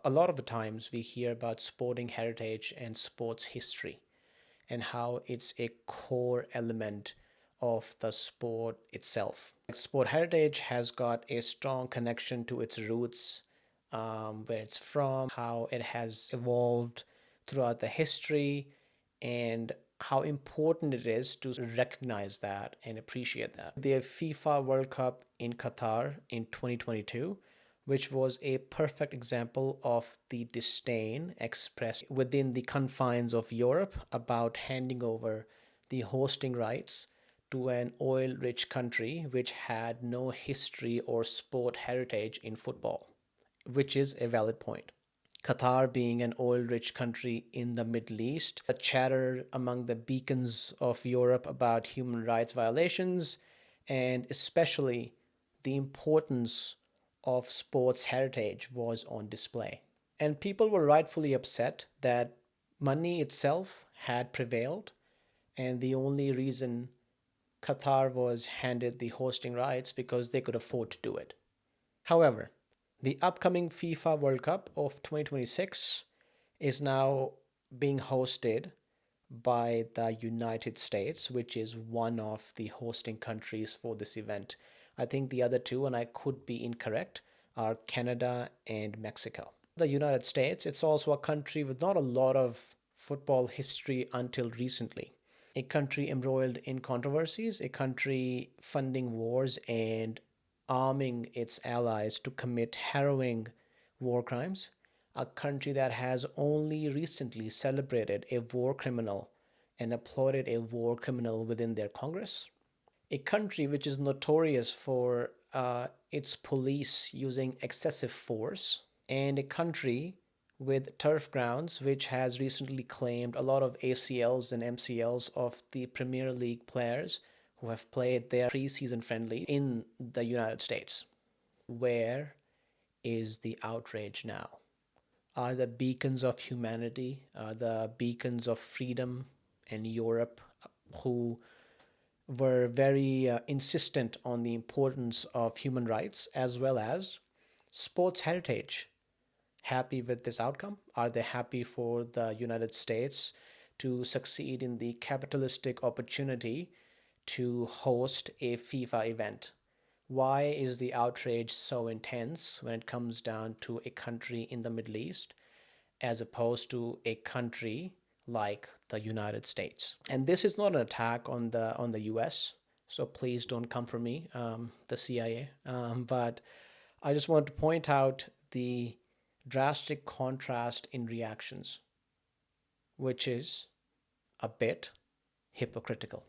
A lot of the times we hear about sporting heritage and sports history and how it's a core element of the sport itself. Sport heritage has got a strong connection to its roots, where it's from, how it has evolved throughout the history, and how important it is to recognize that and appreciate that. The FIFA World Cup in Qatar in 2022, which was a perfect example of the disdain expressed within the confines of Europe about handing over the hosting rights to an oil rich country which had no history or sport heritage in football, which is a valid point. Qatar being an oil rich country in the Middle East, a chatter among the beacons of Europe about human rights violations, and especially the importance of sports heritage was on display. And people were rightfully upset that money itself had prevailed, and the only reason Qatar was handed the hosting rights because they could afford to do it. However, the upcoming FIFA World Cup of 2026 is now being hosted by the United States, which is one of the hosting countries for this event. I think the other two, and I could be incorrect, are Canada and Mexico. The United States, it's also a country with not a lot of football history until recently. A country embroiled in controversies, a country funding wars and arming its allies to commit harrowing war crimes, a country that has only recently celebrated a war criminal and applauded a war criminal within their Congress, a country which is notorious for its police using excessive force, and a country with turf grounds which has recently claimed a lot of ACLs and MCLs of the Premier League players who have played their preseason friendly in the United States. Where is the outrage now? Are the beacons of humanity, the beacons of freedom in Europe, who were very insistent on the importance of human rights as well as sports heritage, happy with this outcome? Are they happy for the United States to succeed in the capitalistic opportunity to host a FIFA event? Why is the outrage so intense when it comes down to a country in the Middle East as opposed to a country like the United States? And this is not an attack on the US, so please don't come for me, the CIA. But I just want to point out the drastic contrast in reactions, which is a bit hypocritical.